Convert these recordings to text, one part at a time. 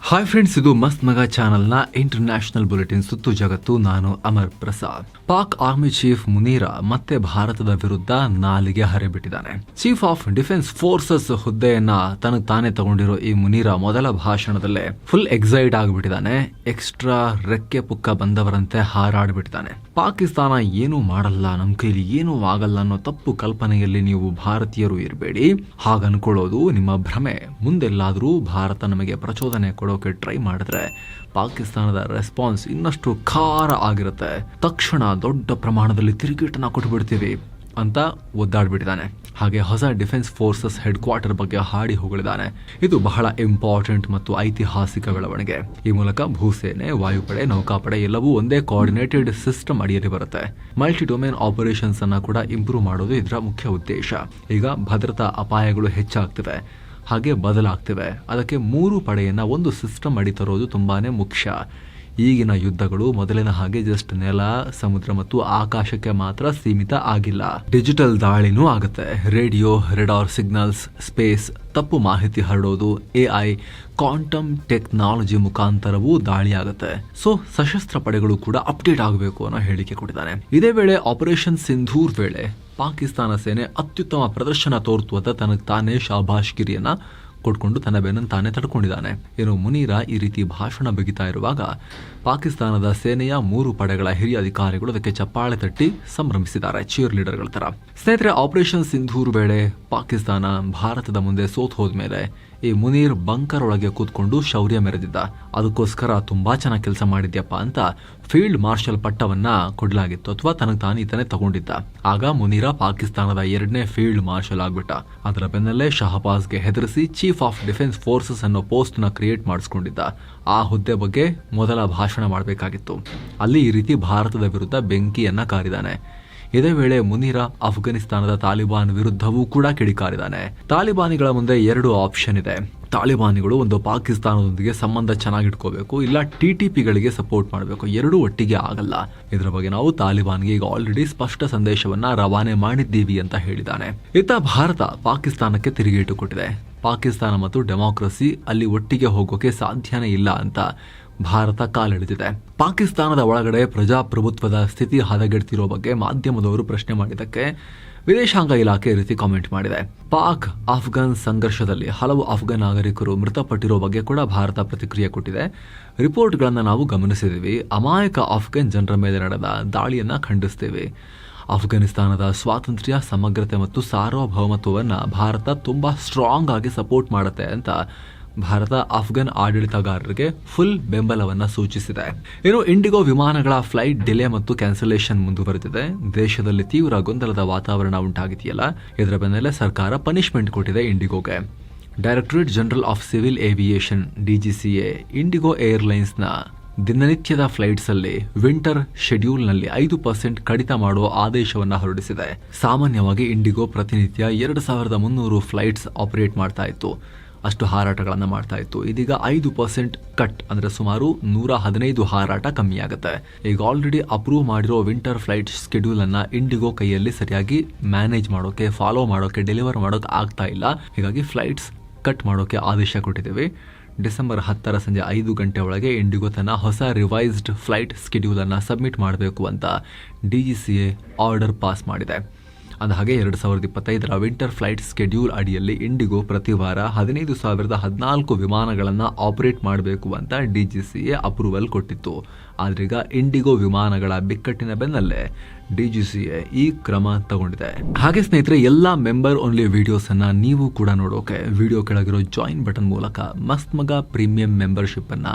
Hi friends, ಇದು ಮಸ್ತ್ ಮಗ ಚಾನೆಲ್ನ ಇಂಟರ್ನ್ಯಾಷನಲ್ ಬುಲೆಟಿನ್ ಸುತ್ತು ಜಗತ್ತು. ನಾನು ಅಮರ್ ಪ್ರಸಾದ್. ಪಾಕ್ ಆರ್ಮಿ ಚೀಫ್ ಮುನೀರಾ ಮತ್ತೆ ಭಾರತದ ವಿರುದ್ಧ ನಾಲಿಗೆ ಹರಿಬಿಟ್ಟಿದ್ದಾನೆ. ಚೀಫ್ ಆಫ್ ಡಿಫೆನ್ಸ್ ಫೋರ್ಸಸ್ ಹುದ್ದೆಯನ್ನ ತನಗೆ ತಾನೇ ತಗೊಂಡಿರೋ ಈ ಮುನೀರಾ ಮೊದಲ ಭಾಷಣದಲ್ಲೇ ಫುಲ್ ಎಕ್ಸೈಟ್ ಆಗಿಬಿಟ್ಟಿದ್ದಾನೆ. ಎಕ್ಸ್ಟ್ರಾ ರೆಕ್ಕೆ ಪುಕ್ಕ ಬಂದವರಂತೆ ಹಾರಾಡ್ಬಿಟ್ಟಿದ್ದಾನೆ. ಪಾಕಿಸ್ತಾನ ಏನೂ ಮಾಡಲ್ಲ, ನಮ್ ಕೈಲಿ ಏನೂ ಆಗಲ್ಲ ಅನ್ನೋ ತಪ್ಪು ಕಲ್ಪನೆಯಲ್ಲಿ ನೀವು ಭಾರತೀಯರು ಇರಬೇಡಿ. ಹಾಗ ಅನ್ಕೊಳ್ಳೋದು ನಿಮ್ಮ ಭ್ರಮೆ. ಮುಂದೆಲ್ಲಾದ್ರೂ ಭಾರತ ನಮಗೆ ಪ್ರಚೋದನೆ ಕೊಡೋಕೆ ಟ್ರೈ ಮಾಡಿದ್ರೆ ಪಾಕಿಸ್ತಾನದ ರೆಸ್ಪಾನ್ಸ್ ಇನ್ನಷ್ಟು ಖಾರ ಆಗಿರುತ್ತೆ. ತಕ್ಷಣ ದೊಡ್ಡ ಪ್ರಮಾಣದಲ್ಲಿ ತಿರುಗೇಟನ್ನ ಕೊಟ್ಬಿಡ್ತೀವಿ ಅಂತ ಒದ್ದಾಡ್ಬಿಟ್ಟಿದ್ದಾನೆ. ಹಾಗೆ ಹೊಸ ಡಿಫೆನ್ಸ್ ಫೋರ್ಸಸ್ ಹೆಡ್ ಕ್ವಾರ್ಟರ್ ಬಗ್ಗೆ ಹಾಡಿ ಹೊಗಳಿದ್ದಾನೆ. ಇದು ಬಹಳ ಇಂಪಾರ್ಟೆಂಟ್ ಮತ್ತು ಐತಿಹಾಸಿಕ ಬೆಳವಣಿಗೆ. ಈ ಮೂಲಕ ಭೂಸೇನೆ, ವಾಯುಪಡೆ, ನೌಕಾಪಡೆ ಎಲ್ಲವೂ ಒಂದೇ ಕೋಆರ್ಡಿನೇಟೆಡ್ ಸಿಸ್ಟಮ್ ಅಡಿಯಲ್ಲಿ ಬರುತ್ತೆ. ಮಲ್ಟಿ ಡೊಮೇನ್ ಆಪರೇಷನ್ಸ್ ಅನ್ನ ಕೂಡ ಇಂಪ್ರೂವ್ ಮಾಡೋದು ಇದರ ಮುಖ್ಯ ಉದ್ದೇಶ. ಈಗ ಭದ್ರತಾ ಅಪಾಯಗಳು ಹೆಚ್ಚಾಗ್ತಿವೆ, ಹಾಗೆ ಬದಲಾಗ್ತಿವೆ. ಅದಕ್ಕೆ 3 ಪಡೆಯನ್ನ ಒಂದು ಸಿಸ್ಟಮ್ ಅಡಿ ತರೋದು ತುಂಬಾನೇ ಮುಖ್ಯ. ಈಗಿನ ಯುದ್ಧಗಳು ಮೊದಲಿನ ಹಾಗೆ ಜಸ್ಟ್ ನೆಲ, ಸಮುದ್ರ ಮತ್ತು ಆಕಾಶಕ್ಕೆ ಮಾತ್ರ ಸೀಮಿತ ಆಗಿಲ್ಲ. ಡಿಜಿಟಲ್ ದಾಳಿನೂ ಆಗುತ್ತೆ. ರೇಡಿಯೋ, ರೆಡಾರ್ ಸಿಗ್ನಲ್ಸ್, ಸ್ಪೇಸ್, ತಪ್ಪು ಮಾಹಿತಿ ಹರಡೋದು, AI, ಕ್ವಾಂಟಮ್ ಟೆಕ್ನಾಲಜಿ ಮುಖಾಂತರವೂ ದಾಳಿ ಆಗುತ್ತೆ. ಸೊ ಸಶಸ್ತ್ರ ಪಡೆಗಳು ಕೂಡ ಅಪ್ಡೇಟ್ ಆಗಬೇಕು ಅನ್ನೋ ಹೇಳಿಕೆ ಕೊಟ್ಟಿದ್ದಾನೆ. ಇದೇ ವೇಳೆ ಆಪರೇಷನ್ ಸಿಂಧೂರ್ ವೇಳೆ ಪಾಕಿಸ್ತಾನ ಸೇನೆ ಅತ್ಯುತ್ತಮ ಪ್ರದರ್ಶನ ತೋರ್ತು ಅಂತ ತನಗೆ ತಾನೇ ಶಾಬಾಷ್ಗಿರಿಯನ್ನ ಕೊಟ್ಕೊಂಡು ತನ್ನ ಬೆನ್ನನ್ನು ತಾನೇ ತಡ್ಕೊಂಡಿದ್ದಾನೆ. ಏನು ಮುನೀರಾ ಈ ರೀತಿ ಭಾಷಣ ಬಿಗಿತಾ ಇರುವಾಗ ಪಾಕಿಸ್ತಾನದ ಸೇನೆಯ 3 ಪಡೆಗಳ ಹಿರಿಯ ಅಧಿಕಾರಿಗಳು ಅದಕ್ಕೆ ಚಪ್ಪಾಳೆ ತಟ್ಟಿ ಸಂಭ್ರಮಿಸಿದ್ದಾರೆ, ಚೀರ್ ಲೀಡರ್ಗಳ ತರ. ಸ್ನೇಹಿತರೆ, ಆಪರೇಷನ್ ಸಿಂಧೂರ್ ವೇಳೆ ಪಾಕಿಸ್ತಾನ ಭಾರತದ ಮುಂದೆ ಸೋತ್ ಹೋದ್ಮೇಲೆ ಈ ಮುನೀರ್ ಬಂಕರ್ ಒಳಗೆ ಕೂತ್ಕೊಂಡು ಶೌರ್ಯ ಮೆರೆದಿದ್ದ. ಅದಕ್ಕೋಸ್ಕರ ತುಂಬಾ ಚೆನ್ನಾಗಿ ಕೆಲಸ ಮಾಡಿದ್ಯಪ್ಪ ಅಂತ ಫೀಲ್ಡ್ ಮಾರ್ಷಲ್ ಪಟ್ಟವನ್ನ ಕೊಡ್ಲಾಗಿತ್ತು, ಅಥವಾ ತನಗೆ ತಾನೇ ತಗೊಂಡಿದ್ದ. ಆಗ ಮುನೀರಾ ಪಾಕಿಸ್ತಾನದ 2ನೇ ಫೀಲ್ಡ್ ಮಾರ್ಷಲ್ ಆಗ್ಬಿಟ್ಟ. ಅದರ ಬೆನ್ನಲ್ಲೇ ಶಹಬಾಜ್ಗೆ ಹೆದರಿಸಿ ಚೀಫ್ ಆಫ್ ಡಿಫೆನ್ಸ್ ಫೋರ್ಸಸ್ ಅನ್ನೋ ಪೋಸ್ಟ್ ನ ಕ್ರಿಯೇಟ್ ಮಾಡಿಸ್ಕೊಂಡಿದ್ದ. ಆ ಹುದ್ದೆ ಬಗ್ಗೆ ಮೊದಲ ಭಾಷಣ ಮಾಡಬೇಕಾಗಿತ್ತು. ಅಲ್ಲಿ ಈ ರೀತಿ ಭಾರತದ ವಿರುದ್ಧ ಬೆಂಕಿಯನ್ನ ಕಾರಿದಾನೆ. ಇದೇ ವೇಳೆ ಮುನೀರಾ ಅಫ್ಘಾನಿಸ್ತಾನದ ತಾಲಿಬಾನ್ ವಿರುದ್ಧವೂ ಕೂಡ ಕಿಡಿಕಾರಿದ್ದಾನೆ. ತಾಲಿಬಾನಿಗಳ ಮುಂದೆ 2 ಆಪ್ಷನ್ ಇದೆ. ತಾಲಿಬಾನಿಗಳು ಒಂದು ಪಾಕಿಸ್ತಾನದೊಂದಿಗೆ ಸಂಬಂಧ ಚೆನ್ನಾಗಿಟ್ಕೋಬೇಕು, ಇಲ್ಲ TTPಗಳಿಗೆ ಸಪೋರ್ಟ್ ಮಾಡಬೇಕು. 2 ಒಟ್ಟಿಗೆ ಆಗಲ್ಲ. ಇದರ ಬಗ್ಗೆ ನಾವು ತಾಲಿಬಾನ್ಗೆ ಈಗ ಆಲ್ರೆಡಿ ಸ್ಪಷ್ಟ ಸಂದೇಶವನ್ನ ರವಾನೆ ಮಾಡಿದ್ದೀವಿ ಅಂತ ಹೇಳಿದ್ದಾನೆ. ಇತ್ತ ಭಾರತ ಪಾಕಿಸ್ತಾನಕ್ಕೆ ತಿರುಗೇಟು ಕೊಟ್ಟಿದೆ. ಪಾಕಿಸ್ತಾನ ಮತ್ತು ಡೆಮಾಕ್ರಸಿ ಅಲ್ಲಿ ಒಟ್ಟಿಗೆ ಹೋಗೋಕೆ ಸಾಧ್ಯನೇ ಇಲ್ಲ ಅಂತ ಭಾರತ ಕಾಲೆಳೆದಿದೆ. ಪಾಕಿಸ್ತಾನದ ಒಳಗಡೆ ಪ್ರಜಾಪ್ರಭುತ್ವದ ಸ್ಥಿತಿ ಹದಗೆಡ್ತಿರೋ ಬಗ್ಗೆ ಮಾಧ್ಯಮದವರು ಪ್ರಶ್ನೆ ಮಾಡಿದ್ದಕ್ಕೆ ವಿದೇಶಾಂಗ ಇಲಾಖೆ ರೀತಿ ಕಾಮೆಂಟ್ ಮಾಡಿದೆ. ಪಾಕ್ ಆಫ್ಘನ್ ಸಂಘರ್ಷದಲ್ಲಿ ಹಲವು ಅಫ್ಘನ್ ನಾಗರಿಕರು ಮೃತಪಟ್ಟಿರೋ ಬಗ್ಗೆ ಕೂಡ ಭಾರತ ಪ್ರತಿಕ್ರಿಯೆ ಕೊಟ್ಟಿದೆ. ರಿಪೋರ್ಟ್ಗಳನ್ನು ನಾವು ಗಮನಿಸಿದ್ದೀವಿ. ಅಮಾಯಕ ಅಫ್ಘನ್ ಜನರ ಮೇಲೆ ನಡೆದ ದಾಳಿಯನ್ನ ಖಂಡಿಸ್ತೇವೆ. ಅಫ್ಘಾನಿಸ್ತಾನದ ಸ್ವಾತಂತ್ರ್ಯ, ಸಮಗ್ರತೆ ಮತ್ತು ಸಾರ್ವಭೌಮತ್ವವನ್ನು ಭಾರತ ತುಂಬಾ ಸ್ಟ್ರಾಂಗ್ ಆಗಿ ಸಪೋರ್ಟ್ ಮಾಡುತ್ತೆ ಅಂತ ಭಾರತ ಅಫ್ಘನ್ ಆಡಳಿತಗಾರರಿಗೆ ಫುಲ್ ಬೆಂಬಲವನ್ನ ಸೂಚಿಸಿದೆ. ಇನ್ನು ಇಂಡಿಗೋ ವಿಮಾನಗಳ ಫ್ಲೈಟ್ ಡಿಲೇ ಮತ್ತು ಕ್ಯಾನ್ಸಲೇಷನ್ ಮುಂದುವರೆದಿದೆ. ದೇಶದಲ್ಲಿ ತೀವ್ರ ಗೊಂದಲದ ವಾತಾವರಣ ಉಂಟಾಗಿದೆಯಲ್ಲ, ಇದರ ಬೆನ್ನಲ್ಲೇ ಸರ್ಕಾರ ಪನಿಷ್ಮೆಂಟ್ ಕೊಟ್ಟಿದೆ ಇಂಡಿಗೋಗೆ. Directorate general of civil aviation DGCA IndiGo ಏರ್ಲೈನ್ಸ್ನ ದಿನನಿತ್ಯದ ಫ್ಲೈಟ್ಸ್ ಅಲ್ಲಿ ವಿಂಟರ್ ಶೆಡ್ಯೂಲ್ನಲ್ಲಿ 5% ಕಡಿತ ಮಾಡುವ ಆದೇಶವನ್ನ ಹೊರಡಿಸಿದೆ. ಸಾಮಾನ್ಯವಾಗಿ ಇಂಡಿಗೋ ಪ್ರತಿನಿತ್ಯ 2300 ಫ್ಲೈಟ್ಸ್ ಆಪರೇಟ್ ಮಾಡ್ತಾ ಇತ್ತು, ಅಷ್ಟು ಹಾರಾಟಗಳನ್ನು ಮಾಡ್ತಾ ಇತ್ತು. ಇದೀಗ 5% ಕಟ್, ಅಂದ್ರೆ ಸುಮಾರು 115 ಹಾರಾಟ ಕಮ್ಮಿ ಆಗುತ್ತೆ. ಈಗ ಆಲ್ರೆಡಿ ಅಪ್ರೂವ್ ಮಾಡಿರೋ ವಿಂಟರ್ ಫ್ಲೈಟ್ ಶೆಡ್ಯೂಲ್ ಅನ್ನ ಇಂಡಿಗೋ ಕೈಯಲ್ಲಿ ಸರಿಯಾಗಿ ಮ್ಯಾನೇಜ್ ಮಾಡೋಕೆ, ಫಾಲೋ ಮಾಡೋಕೆ, ಡೆಲಿವರ್ ಮಾಡೋಕೆ ಆಗ್ತಾ ಇಲ್ಲ. ಹೀಗಾಗಿ ಫ್ಲೈಟ್ಸ್ ಕಟ್ ಮಾಡೋಕೆ ಆದೇಶ ಕೊಟ್ಟಿದ್ದೇವೆ. ಡಿಸೆಂಬರ್ 10ರ ಸಂಜೆ 5 ಗಂಟೆ ಒಳಗೆ ಇಂಡಿಗೋ ತನ್ನ ಹೊಸ ರಿವೈಸ್ಡ್ ಫ್ಲೈಟ್ ಸ್ಕೆಡ್ಯೂಲ್ ಅನ್ನ ಸಬ್ಮಿಟ್ ಮಾಡಬೇಕು ಅಂತ DGCA ಆರ್ಡರ್ ಪಾಸ್ ಮಾಡಿದೆ. ಅಂದಹಾಗೆ 2025ರ ವಿಂಟರ್ ಫ್ಲೈಟ್ ಸ್ಕೆಡ್ಯೂಲ್ ಅಡಿಯಲ್ಲಿ ಇಂಡಿಗೋ ಪ್ರತಿ ವಾರ 15,014 ವಿಮಾನಗಳನ್ನು ಆಪರೇಟ್ ಮಾಡಬೇಕು ಅಂತ DGCA ಅಪ್ರೂವಲ್ ಕೊಟ್ಟಿತ್ತು. ಆದ್ರೀಗ ಇಂಡಿಗೋ ವಿಮಾನಗಳ ಬಿಕ್ಕಟ್ಟಿನ ಬೆನ್ನಲ್ಲೇ DGCA ಈ ಕ್ರಮ ತಗೊಂಡಿದೆ. ಹಾಗೆ ಸ್ನೇಹಿತರೆ, ಎಲ್ಲಾ ಮೆಂಬರ್ ಓನ್ಲಿ ವಿಡಿಯೋಸ್ ಅನ್ನ ನೀವು ಕೂಡ ನೋಡೋಕೆ ವಿಡಿಯೋ ಕೆಳಗಿರೋ ಜಾಯಿನ್ ಬಟನ್ ಮೂಲಕ ಮಸ್ತ್ ಮಗ ಪ್ರೀಮಿಯಂ ಮೆಂಬರ್ಶಿಪ್ ಅನ್ನ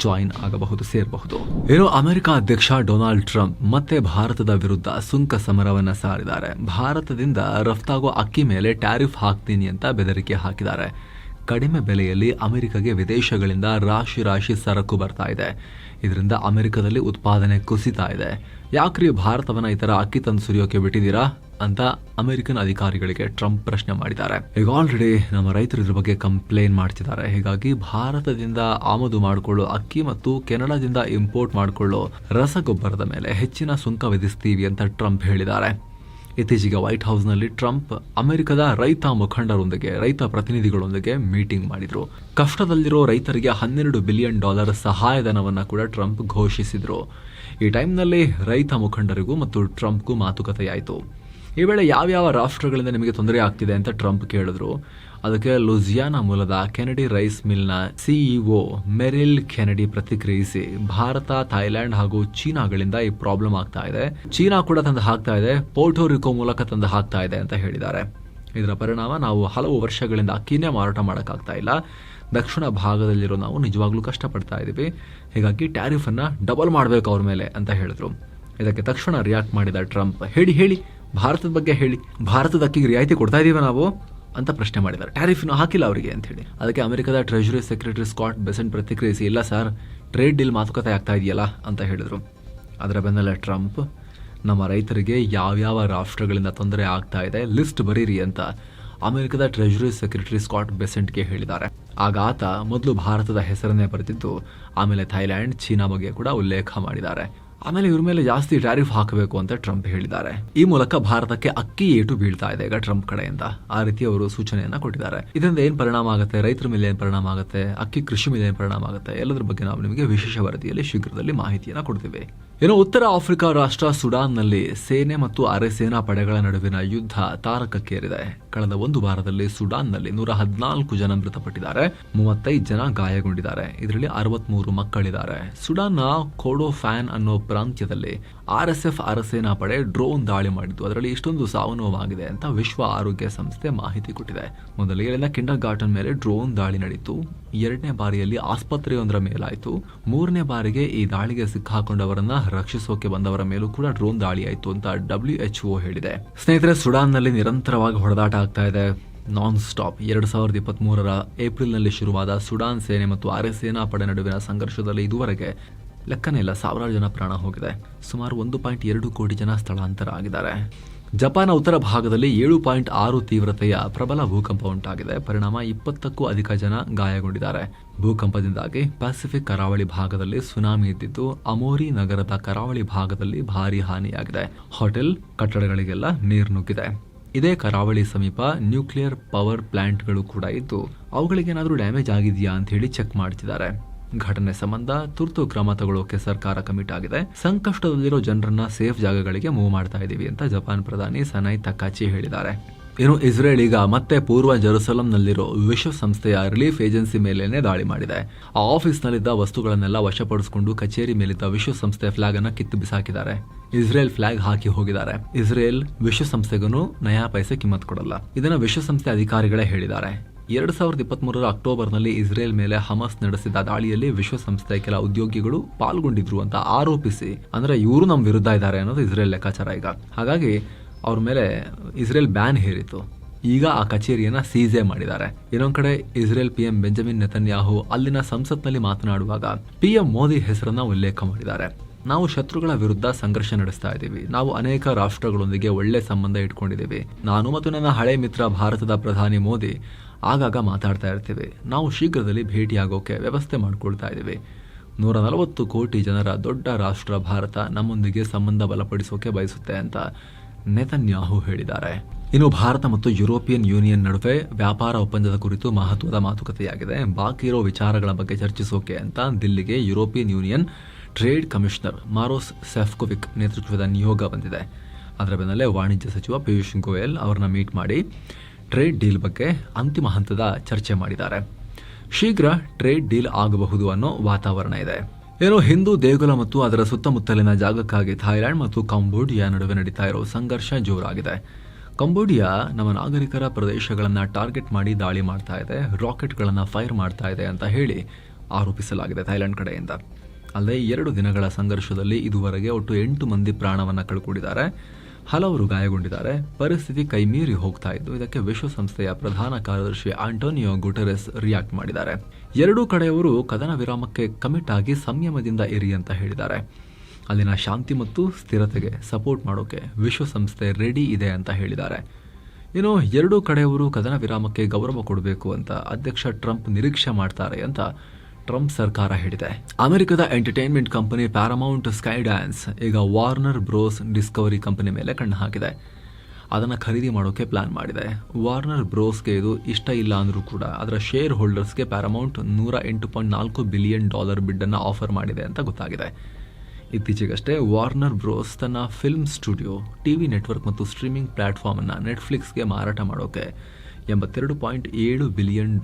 ಜಾಯಿನ್ ಆಗಬಹುದು, ಸೇರಬಹುದು. ಏನು, ಅಮೆರಿಕ ಅಧ್ಯಕ್ಷ ಡೊನಾಲ್ಡ್ ಟ್ರಂಪ್ ಮತ್ತೆ ಭಾರತದ ವಿರುದ್ಧ ಸುಂಕ ಸಮರವನ್ನ ಸಾರಿದ್ದಾರೆ. ಭಾರತದಿಂದ ರಫ್ತಾಗೋ ಅಕ್ಕಿ ಮೇಲೆ ಟ್ಯಾರಿಫ್ ಹಾಕ್ತೀನಿ ಅಂತ ಬೆದರಿಕೆ ಹಾಕಿದ್ದಾರೆ. ಕಡಿಮೆ ಬೆಲೆಯಲ್ಲಿ ಅಮೆರಿಕಗೆ ವಿದೇಶಗಳಿಂದ ರಾಶಿ ಸರಕು ಬರ್ತಾ ಇದೆ. ಇದರಿಂದ ಅಮೆರಿಕದಲ್ಲಿ ಉತ್ಪಾದನೆ ಕುಸಿತಾ ಇದೆ. ಯಾಕ್ರಿ ಭಾರತವನ್ನ ಈ ತರ ಅಕ್ಕಿ ತಂದು ಸುರಿಯೋಕೆ ಬಿಟ್ಟಿದ್ದೀರಾ ಅಂತ ಅಮೆರಿಕನ್ ಅಧಿಕಾರಿಗಳಿಗೆ ಟ್ರಂಪ್ ಪ್ರಶ್ನೆ ಮಾಡಿದ್ದಾರೆ. ಈಗ ಆಲ್ರೆಡಿ ನಮ್ಮ ರೈತರು ಇದ್ರ ಬಗ್ಗೆ ಕಂಪ್ಲೇನ್ ಮಾಡ್ತಿದ್ದಾರೆ. ಹೀಗಾಗಿ ಭಾರತದಿಂದ ಆಮದು ಮಾಡಿಕೊಳ್ಳೋ ಅಕ್ಕಿ ಮತ್ತು ಕೆನಡಾದಿಂದ ಇಂಪೋರ್ಟ್ ಮಾಡಿಕೊಳ್ಳೋ ರಸಗೊಬ್ಬರದ ಮೇಲೆ ಹೆಚ್ಚಿನ ಸುಂಕ ವಿಧಿಸ್ತೀವಿ ಅಂತ ಟ್ರಂಪ್ ಹೇಳಿದ್ದಾರೆ. ಇತ್ತೀಚೆಗೆ ವೈಟ್ ಹೌಸ್ನಲ್ಲಿ ಟ್ರಂಪ್ ಅಮೆರಿಕದ ರೈತ ಮುಖಂಡರೊಂದಿಗೆ ರೈತ ಪ್ರತಿನಿಧಿಗಳೊಂದಿಗೆ ಮೀಟಿಂಗ್ ಮಾಡಿದ್ರು. ಕಷ್ಟದಲ್ಲಿರೋ ರೈತರಿಗೆ $12 ಬಿಲಿಯನ್ ಸಹಾಯಧನವನ್ನ ಕೂಡ ಟ್ರಂಪ್ ಘೋಷಿಸಿದ್ರು. ಈ ಟೈಮ್ನಲ್ಲಿ ರೈತ ಮುಖಂಡರಿಗೂ ಮತ್ತು ಟ್ರಂಪ್ಗೂ ಮಾತುಕತೆಯಾಯಿತು. ಈ ವೇಳೆ ಯಾವ್ಯಾವ ರಾಷ್ಟ್ರಗಳಿಂದ ನಿಮಗೆ ತೊಂದರೆ ಆಗ್ತಿದೆ ಅಂತ ಟ್ರಂಪ್ ಕೇಳಿದ್ರು. ಅದಕ್ಕೆ ಲೂಸಿಯಾನಾ ಮೂಲದ ಕೆನಡಿ ರೈಸ್ ಮಿಲ್ನ ಸಿಇಒ ಮೆರಿಲ್ ಕೆನಡಿ ಪ್ರತಿಕ್ರಿಯಿಸಿ, ಭಾರತ, ಥೈಲ್ಯಾಂಡ್ ಹಾಗೂ ಚೀನಾಗಳಿಂದ ಈ ಪ್ರಾಬ್ಲಮ್ ಆಗ್ತಾ ಇದೆ. ಚೀನಾ ಕೂಡ ತಂದು ಹಾಕ್ತಾ ಇದೆ, ಪೋರ್ಟೋರಿಕೋ ಮೂಲಕ ತಂದು ಹಾಕ್ತಾ ಇದೆ ಅಂತ ಹೇಳಿದ್ದಾರೆ. ಇದರ ಪರಿಣಾಮ ನಾವು ಹಲವು ವರ್ಷಗಳಿಂದ ಅಕ್ಕಿನೇ ಮಾರಾಟ ಮಾಡೋಕ್ಕಾಗ್ತಾ ಇಲ್ಲ. ದಕ್ಷಿಣ ಭಾಗದಲ್ಲಿರೋ ನಾವು ನಿಜವಾಗ್ಲೂ ಕಷ್ಟಪಡ್ತಾ ಇದ್ದೀವಿ. ಹೀಗಾಗಿ ಟ್ಯಾರಿಫ್ ಅನ್ನ ಡಬಲ್ ಮಾಡಬೇಕು ಅವ್ರ ಮೇಲೆ ಅಂತ ಹೇಳಿದ್ರು. ಇದಕ್ಕೆ ತಕ್ಷಣ ರಿಯಾಕ್ಟ್ ಮಾಡಿದ ಟ್ರಂಪ್, ಹೇಳಿ ಭಾರತದ ಬಗ್ಗೆ ಹೇಳಿ, ಭಾರತದ ಅಕ್ಕಿಗೆ ರಿಯಾಯಿತಿ ಕೊಡ್ತಾ ಇದೀವಿ ನಾವು ಅಂತ ಪ್ರಶ್ನೆ ಮಾಡಿದ್ದಾರೆ. ಟ್ಯಾರಿಫ್ನು ಹಾಕಿಲ್ಲ ಅವರಿಗೆ ಅಂತ ಹೇಳಿ. ಅದಕ್ಕೆ ಅಮೆರಿಕದ ಟ್ರೆಜರಿ ಸೆಕ್ರೆಟರಿ ಸ್ಕಾಟ್ ಬೆಸೆಂಟ್ ಪ್ರತಿಕ್ರಿಯಿಸಿ, ಇಲ್ಲ ಸರ್, ಟ್ರೇಡ್ ಡೀಲ್ ಮಾತುಕತೆ ಆಗ್ತಾ ಇದೆಯಲ್ಲ ಅಂತ ಹೇಳಿದ್ರು. ಅದರ ಬೆನ್ನಲ್ಲೇ ಟ್ರಂಪ್, ನಮ್ಮ ರೈತರಿಗೆ ಯಾವ್ಯಾವ ರಾಷ್ಟ್ರಗಳಿಂದ ತೊಂದರೆ ಆಗ್ತಾ ಇದೆ ಲಿಸ್ಟ್ ಬರೀರಿ ಅಂತ ಅಮೆರಿಕದ ಟ್ರೆಜರಿ ಸೆಕ್ರೆಟರಿ ಸ್ಕಾಟ್ ಬೆಸೆಂಟ್ಗೆ ಹೇಳಿದ್ದಾರೆ. ಆಗ ಆತ ಮೊದಲು ಭಾರತದ ಹೆಸರನ್ನೇ ಬರೆದಿದ್ದು, ಆಮೇಲೆ ಥೈಲ್ಯಾಂಡ್, ಚೀನಾ ಬಗ್ಗೆ ಕೂಡ ಉಲ್ಲೇಖ ಮಾಡಿದ್ದಾರೆ. ಆಮೇಲೆ ಇವ್ರ ಮೇಲೆ ಜಾಸ್ತಿ ಟ್ಯಾರಿಫ್ ಹಾಕಬೇಕು ಅಂತ ಟ್ರಂಪ್ ಹೇಳಿದ್ದಾರೆ. ಈ ಮೂಲಕ ಭಾರತಕ್ಕೆ ಅಕ್ಕಿ ಏಟು ಬೀಳ್ತಾ ಇದೆ ಈಗ ಟ್ರಂಪ್ ಕಡೆಯಿಂದ. ಆ ರೀತಿ ಅವರು ಸೂಚನೆಯನ್ನ ಕೊಟ್ಟಿದ್ದಾರೆ. ಇದರಿಂದ ಏನ್ ಪರಿಣಾಮ ಆಗುತ್ತೆ, ರೈತರ ಮೇಲೆ ಏನ್ ಪರಿಣಾಮ ಆಗುತ್ತೆ, ಅಕ್ಕಿ ಕೃಷಿ ಮೇಲೆ ಏನ್ ಪರಿಣಾಮ ಆಗುತ್ತೆ, ಎಲ್ಲದರ ಬಗ್ಗೆ ನಾವು ನಿಮಗೆ ವಿಶೇಷ ವರದಿಯಲ್ಲಿ ಶೀಘ್ರದಲ್ಲಿ ಮಾಹಿತಿಯನ್ನ ಕೊಡ್ತೀವಿ. ಇನ್ನು ಉತ್ತರ ಆಫ್ರಿಕಾ ರಾಷ್ಟ್ರ ಸುಡಾನ್ನಲ್ಲಿ ಸೇನೆ ಮತ್ತು ಅರೆ ಸೇನಾ ಪಡೆಗಳ ನಡುವಿನ ಯುದ್ಧ ತಾರಕಕ್ಕೇರಿದೆ. ಕಳೆದ ಒಂದು ವಾರದಲ್ಲಿ ಸುಡಾನ್ನಲ್ಲಿ 114 ಜನ ಮೃತಪಟ್ಟಿದ್ದಾರೆ, 35 ಜನ ಗಾಯಗೊಂಡಿದ್ದಾರೆ. ಇದರಲ್ಲಿ 63 ಮಕ್ಕಳಿದ್ದಾರೆ. ಸುಡಾನ್ನ ಕೋಡೋಫ್ಯಾನ್ ಅನ್ನೋ ಪ್ರಾಂತ್ಯದಲ್ಲಿ RSF ಅರೆಸೇನಾ ಪಡೆ ಡ್ರೋನ್ ದಾಳಿ ಮಾಡಿದ್ದು, ಅದರಲ್ಲಿ ಇಷ್ಟೊಂದು ಸಾವು ನೋವಾಗಿದೆ ಅಂತ ವಿಶ್ವ ಆರೋಗ್ಯ ಸಂಸ್ಥೆ ಮಾಹಿತಿ ಕೊಟ್ಟಿದೆ. ಮೊದಲಿಗೆ ಕಿಂಡರ್ ಗಾರ್ಟನ್ ಮೇಲೆ ಡ್ರೋನ್ ದಾಳಿ ನಡೆಯಿತು. 2ನೇ ಬಾರಿಯಲ್ಲಿ ಆಸ್ಪತ್ರೆಯೊಂದರ ಮೇಲಾಯಿತು. 3ನೇ ಬಾರಿಗೆ ಈ ದಾಳಿಗೆ ಸಿಕ್ಕಾಕೊಂಡವರನ್ನ ರಕ್ಷಿಸೋಕೆ ಬಂದವರ ಮೇಲೂ ಕೂಡ ಡ್ರೋನ್ ದಾಳಿ ಆಯಿತು ಅಂತ WHO ಹೇಳಿದೆ. ಸ್ನೇಹಿತರೆ, ಸುಡಾನ್ನಲ್ಲಿ ನಿರಂತರವಾಗಿ ಹೊಡೆದಾಟ ಆಗ್ತಾ ಇದೆ, ನಾನ್ ಸ್ಟಾಪ್. 2023ರ ಏಪ್ರಿಲ್ನಲ್ಲಿ ಶುರುವಾದ ಸುಡಾನ್ ಸೇನೆ ಮತ್ತು ಅರೆ ಸೇನಾ ಪಡೆ ನಡುವಿನ ಸಂಘರ್ಷದಲ್ಲಿ ಇದುವರೆಗೆ ಲೆಕ್ಕನೇ ಇಲ್ಲ, ಸಾವಿರಾರು ಜನ ಪ್ರಾಣ ಹೋಗಿದೆ. ಸುಮಾರು 1.2 ಕೋಟಿ ಜನ ಸ್ಥಳಾಂತರ ಆಗಿದ್ದಾರೆ. ಜಪಾನ್ನ ಉತ್ತರ ಭಾಗದಲ್ಲಿ 7.6 ತೀವ್ರತೆಯ ಪ್ರಬಲ ಭೂಕಂಪ ಉಂಟಾಗಿದೆ. ಪರಿಣಾಮ 20ಕ್ಕೂ ಅಧಿಕ ಜನ ಗಾಯಗೊಂಡಿದ್ದಾರೆ. ಭೂಕಂಪದಿಂದಾಗಿ ಪೆಸಿಫಿಕ್ ಕರಾವಳಿ ಭಾಗದಲ್ಲಿ ಸುನಾಮಿ ಎದ್ದಿದ್ದು, ಅಮೋರಿ ನಗರದ ಕರಾವಳಿ ಭಾಗದಲ್ಲಿ ಭಾರಿ ಹಾನಿಯಾಗಿದೆ. ಹೋಟೆಲ್, ಕಟ್ಟಡಗಳಿಗೆಲ್ಲ ನೀರು ನುಗ್ಗಿದೆ. ಇದೇ ಕರಾವಳಿ ಸಮೀಪ ನ್ಯೂಕ್ಲಿಯರ್ ಪವರ್ ಪ್ಲಾಂಟ್ಗಳು ಕೂಡ ಇದ್ದು, ಅವುಗಳಿಗೇನಾದರೂ ಡ್ಯಾಮೇಜ್ ಆಗಿದೆಯಾ ಅಂತ ಹೇಳಿ ಚೆಕ್ ಮಾಡ್ತಿದ್ದಾರೆ. ಘಟನೆ ಸಂಬಂಧ ತುರ್ತು ಕ್ರಮ ತಗೊಳ್ಳೋಕೆ ಸರ್ಕಾರ ಕಮಿಟ್ ಆಗಿದೆ. ಸಂಕಷ್ಟದಲ್ಲಿರೋ ಜನರನ್ನ ಸೇಫ್ ಜಾಗಗಳಿಗೆ ಮೂವ್ ಮಾಡ್ತಾ ಇದೀವಿ ಅಂತ ಜಪಾನ್ ಪ್ರಧಾನಿ ಸನೈ ತಕಾಚಿ ಹೇಳಿದ್ದಾರೆ. ಇನ್ನು ಇಸ್ರೇಲ್ ಈಗ ಮತ್ತೆ ಪೂರ್ವ ಜೆರುಸಲಂನಲ್ಲಿರೋ ವಿಶ್ವಸಂಸ್ಥೆಯ ರಿಲೀಫ್ ಏಜೆನ್ಸಿ ಮೇಲೇನೆ ದಾಳಿ ಮಾಡಿದೆ. ಆ ಆಫೀಸ್ನಲ್ಲಿದ್ದ ವಸ್ತುಗಳನ್ನೆಲ್ಲ ವಶಪಡಿಸಿಕೊಂಡು ಕಚೇರಿ ಮೇಲಿದ್ದ ವಿಶ್ವಸಂಸ್ಥೆಯ ಫ್ಲಾಗ್ ಅನ್ನ ಕಿತ್ತು ಬಿಸಾಕಿದ್ದಾರೆ. ಇಸ್ರೇಲ್ ಫ್ಲಾಗ್ ಹಾಕಿ ಹೋಗಿದ್ದಾರೆ. ಇಸ್ರೇಲ್ ವಿಶ್ವಸಂಸ್ಥೆಗೂ ನಯಾ ಪೈಸೆ ಕಿಮ್ಮತ್ ಕೊಡಲ್ಲ. ಇದನ್ನ ವಿಶ್ವಸಂಸ್ಥೆ ಅಧಿಕಾರಿಗಳೇ ಹೇಳಿದ್ದಾರೆ. 2023ರ ಅಕ್ಟೋಬರ್ನಲ್ಲಿ ಇಸ್ರೇಲ್ ಮೇಲೆ ಹಮಸ್ ನಡೆಸಿದ ದಾಳಿಯಲ್ಲಿ ವಿಶ್ವಸಂಸ್ಥೆಯ ಕೆಲ ಉದ್ಯೋಗಿಗಳು ಪಾಲ್ಗೊಂಡಿದ್ರು ಅಂತ ಆರೋಪಿಸಿ, ಅಂದ್ರೆ ಇವರು ನಮ್ಮ ವಿರುದ್ಧ ಇದ್ದಾರೆ ಅನ್ನೋದು ಇಸ್ರೇಲ್ ಲೆಕ್ಕಾಚಾರ ಈಗ. ಹಾಗಾಗಿ ಅವ್ರ ಮೇಲೆ ಇಸ್ರೇಲ್ ಬ್ಯಾನ್ ಹೇರಿತು. ಈಗ ಆ ಕಚೇರಿಯನ್ನ ಸೀಜೆ ಮಾಡಿದ್ದಾರೆ. ಇನ್ನೊಂದ್ ಕಡೆ ಇಸ್ರೇಲ್ PM ಬೆಂಜಮಿನ್ ನೆತನ್ಯಾಹು ಅಲ್ಲಿನ ಸಂಸತ್ನಲ್ಲಿ ಮಾತನಾಡುವಾಗ PM ಮೋದಿ ಹೆಸರನ್ನ ಉಲ್ಲೇಖ ಮಾಡಿದ್ದಾರೆ. ನಾವು ಶತ್ರುಗಳ ವಿರುದ್ಧ ಸಂಘರ್ಷ ನಡೆಸ್ತಾ ಇದ್ದೀವಿ. ನಾವು ಅನೇಕ ರಾಷ್ಟ್ರಗಳೊಂದಿಗೆ ಒಳ್ಳೆ ಸಂಬಂಧ ಇಟ್ಕೊಂಡಿದ್ದೀವಿ. ನಾನು ಮತ್ತು ನನ್ನ ಹಳೆ ಮಿತ್ರ ಭಾರತದ ಪ್ರಧಾನಿ ಮೋದಿ ಆಗಾಗ ಮಾತಾಡ್ತಾ ಇರ್ತೀವಿ. ನಾವು ಶೀಘ್ರದಲ್ಲಿ ಭೇಟಿಯಾಗೋಕೆ ವ್ಯವಸ್ಥೆ ಮಾಡ್ಕೊಳ್ತಾ ಇದ್ದೀವಿ. 140 ಕೋಟಿ ಜನರ ದೊಡ್ಡ ರಾಷ್ಟ್ರ ಭಾರತ ನಮ್ಮೊಂದಿಗೆ ಸಂಬಂಧ ಬಲಪಡಿಸೋಕೆ ಬಯಸುತ್ತೆ ಅಂತ ನೆತನ್ಯಾಹು ಹೇಳಿದ್ದಾರೆ. ಇನ್ನು ಭಾರತ ಮತ್ತು ಯುರೋಪಿಯನ್ ಯೂನಿಯನ್ ನಡುವೆ ವ್ಯಾಪಾರ ಒಪ್ಪಂದದ ಕುರಿತು ಮಹತ್ವದ ಮಾತುಕತೆಯಾಗಿದೆ. ಬಾಕಿ ಇರೋ ವಿಚಾರಗಳ ಬಗ್ಗೆ ಚರ್ಚಿಸೋಕೆ ಅಂತ ದಿಲ್ಲಿಗೆ ಯುರೋಪಿಯನ್ ಯೂನಿಯನ್ ಟ್ರೇಡ್ ಕಮಿಷನರ್ ಮಾರೋಸ್ ಸೆಫ್ಕೋವಿಕ್ ನೇತೃತ್ವದ ನಿಯೋಗ ಬಂದಿದೆ. ಅದರ ಬೆನ್ನಲ್ಲೇ ವಾಣಿಜ್ಯ ಸಚಿವ ಪಿಯೂಷ್ ಗೋಯಲ್ ಅವರನ್ನ ಮೀಟ್ ಮಾಡಿ ಟ್ರೇಡ್ ಡೀಲ್ ಬಗ್ಗೆ ಅಂತಿಮ ಹಂತದ ಚರ್ಚೆ ಮಾಡಿದ್ದಾರೆ. ಶೀಘ್ರ ಟ್ರೇಡ್ ಡೀಲ್ ಆಗಬಹುದು ಅನ್ನೋ ವಾತಾವರಣ ಇದೆ. ಏನೋ ಹಿಂದೂ ದೇಗುಲ ಮತ್ತು ಅದರ ಸುತ್ತಮುತ್ತಲಿನ ಜಾಗಕ್ಕಾಗಿ ಥೈಲ್ಯಾಂಡ್ ಮತ್ತು ಕಂಬೋಡಿಯಾ ನಡುವೆ ನಡೀತಾ ಇರೋ ಸಂಘರ್ಷ ಜೋರಾಗಿದೆ. ಕಂಬೋಡಿಯಾ ನಮ್ಮ ನಾಗರಿಕರ ಪ್ರದೇಶಗಳನ್ನ ಟಾರ್ಗೆಟ್ ಮಾಡಿ ದಾಳಿ ಮಾಡ್ತಾ ಇದೆ, ರಾಕೆಟ್ಗಳನ್ನ ಫೈರ್ ಮಾಡ್ತಾ ಇದೆ ಅಂತ ಹೇಳಿ ಆರೋಪಿಸಲಾಗಿದೆ ಥೈಲ್ಯಾಂಡ್ ಕಡೆಯಿಂದ. ಅಲ್ಲದೆ 2 ದಿನಗಳ ಸಂಘರ್ಷದಲ್ಲಿ ಇದುವರೆಗೆ ಒಟ್ಟು 8 ಮಂದಿ ಪ್ರಾಣವನ್ನ ಕಳ್ಕೊಂಡಿದ್ದಾರೆ, ಹಲವರು ಗಾಯಗೊಂಡಿದ್ದಾರೆ. ಪರಿಸ್ಥಿತಿ ಕೈಮೀರಿ ಹೋಗ್ತಾ ಇದ್ದು, ಇದಕ್ಕೆ ವಿಶ್ವಸಂಸ್ಥೆಯ ಪ್ರಧಾನ ಕಾರ್ಯದರ್ಶಿ ಆಂಟೋನಿಯೋ ಗುಟೆರೆಸ್ ರಿಯಾಕ್ಟ್ ಮಾಡಿದ್ದಾರೆ. 2 ಕಡೆಯವರು ಕದನ ವಿರಾಮಕ್ಕೆ ಕಮಿಟ್ ಆಗಿ ಸಂಯಮದಿಂದ ಇರಿ ಅಂತ ಹೇಳಿದ್ದಾರೆ. ಅಲ್ಲಿನ ಶಾಂತಿ ಮತ್ತು ಸ್ಥಿರತೆಗೆ ಸಪೋರ್ಟ್ ಮಾಡೋಕೆ ವಿಶ್ವಸಂಸ್ಥೆ ರೆಡಿ ಇದೆ ಅಂತ ಹೇಳಿದ್ದಾರೆ. ಇನ್ನು 2 ಕಡೆಯವರು ಕದನ ವಿರಾಮಕ್ಕೆ ಗೌರವ ಕೊಡಬೇಕು ಅಂತ ಅಧ್ಯಕ್ಷ ಟ್ರಂಪ್ ನಿರೀಕ್ಷೆ ಮಾಡ್ತಾರೆ ಅಂತ ಟ್ರಂಪ್ ಸರ್ಕಾರ ಹೇಳಿದೆ. ಅಮೆರಿಕದ entertainment company Paramount sky dance ಈಗ ವಾರ್ನರ್ ಬ್ರೋಸ್ ಡಿಸ್ಕವರಿ ಕಂಪನಿ ಮೇಲೆ ಕಣ್ಣು ಹಾಕಿದೆ. ಅದನ್ನು ಖರೀದಿ ಮಾಡೋಕ್ಕೆ ಪ್ಲಾನ್ ಮಾಡಿದೆ. ವಾರ್ನರ್ ಬ್ರೋಸ್ಗೆ ಇದು ಇಷ್ಟ ಇಲ್ಲ ಅಂದರೂ ಕೂಡ ಅದರ ಶೇರ್ ಹೋಲ್ಡರ್ಸ್ಗೆ ಪ್ಯಾರಮೌಂಟ್ $108.4 ಬಿಲಿಯನ್ ಬಿಡ್ಡನ್ನು ಆಫರ್ ಮಾಡಿದೆ ಅಂತ ಗೊತ್ತಾಗಿದೆ. ಇತ್ತೀಚೆಗಷ್ಟೇ ವಾರ್ನರ್ ಬ್ರೋಸ್ ತನ್ನ ಫಿಲ್ಮ್ ಸ್ಟುಡಿಯೋ, ಟಿವಿ ನೆಟ್ವರ್ಕ್ ಮತ್ತು ಸ್ಟ್ರೀಮಿಂಗ್ ಪ್ಲಾಟ್ಫಾರ್ಮನ್ನು ನೆಟ್ಫ್ಲಿಕ್ಸ್ಗೆ ಮಾರಾಟ ಮಾಡೋಕ್ಕೆ $82.7 ಬಿಲಿಯನ್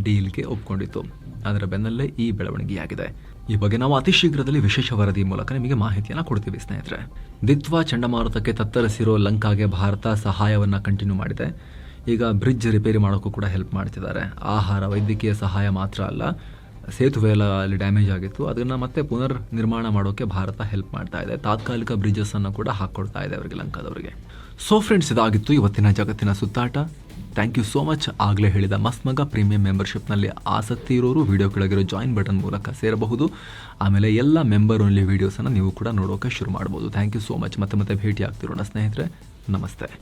ಡೀಲ್ಗೆ ಒಪ್ಕೊಂಡಿತ್ತು. ಅದರ ಬೆನ್ನಲ್ಲೇ ಈ ಬೆಳವಣಿಗೆಯಾಗಿದೆ. ಈ ಬಗ್ಗೆ ನಾವು ಅತಿ ಶೀಘ್ರದಲ್ಲಿ ವಿಶೇಷ ವರದಿ ಮೂಲಕ ನಿಮಗೆ ಮಾಹಿತಿಯನ್ನು ಕೊಡ್ತೀವಿ ಸ್ನೇಹಿತರೆ. ದಿತ್ವಾ ಚಂಡಮಾರುತಕ್ಕೆ ತತ್ತರಿಸಿರೋ ಲಂಕಾಗೆ ಭಾರತ ಸಹಾಯವನ್ನು ಕಂಟಿನ್ಯೂ ಮಾಡಿದೆ. ಈಗ ಬ್ರಿಡ್ಜ್ ರಿಪೇರಿ ಮಾಡೋಕ್ಕೂ ಕೂಡ ಹೆಲ್ಪ್ ಮಾಡ್ತಿದ್ದಾರೆ. ಆಹಾರ, ವೈದ್ಯಕೀಯ ಸಹಾಯ ಮಾತ್ರ ಅಲ್ಲ, ಸೇತುವೆ ಎಲ್ಲ ಅಲ್ಲಿ ಡ್ಯಾಮೇಜ್ ಆಗಿತ್ತು, ಅದನ್ನು ಮತ್ತೆ ಪುನರ್ ನಿರ್ಮಾಣ ಮಾಡೋಕ್ಕೆ ಭಾರತ ಹೆಲ್ಪ್ ಮಾಡ್ತಾ ಇದೆ. ತಾತ್ಕಾಲಿಕ ಬ್ರಿಡ್ಜಸ್ ಅನ್ನು ಕೂಡ ಹಾಕ್ಕೊಡ್ತಾ ಇದೆ ಅವರಿಗೆ, ಲಂಕಾದವರಿಗೆ. ಸೊ ಫ್ರೆಂಡ್ಸ್, ಇದಾಗಿತ್ತು ಇವತ್ತಿನ ಜಗತ್ತಿನ ಸುತ್ತಾಟ. Thank you so much. ಆಗಲೇ ಹೇಳಿದ ಮಸ್ಮಗ ಪ್ರೀಮಿಯಂ ಮೆಂಬರ್ಶಿಪ್ನಲ್ಲಿ ಆಸಕ್ತಿ ಇರೋರು ವಿಡಿಯೋ ಕೆಳಗಿರೋ ಜಾಯಿನ್ ಬಟನ್ ಮೂಲಕ ಸೇರಬಹುದು. ಆಮೇಲೆ ಎಲ್ಲ ಮೆಂಬರ್ ಓನ್ಲಿ ವೀಡಿಯೋಸನ್ನು ನೀವು ಕೂಡ ನೋಡೋಕೆ ಶುರು ಮಾಡ್ಬೋದು. Thank you so much. ಮತ್ತೆ ಭೇಟಿ ಆಗ್ತಿರೋಣ ಸ್ನೇಹಿತರೆ. ನಮಸ್ತೆ.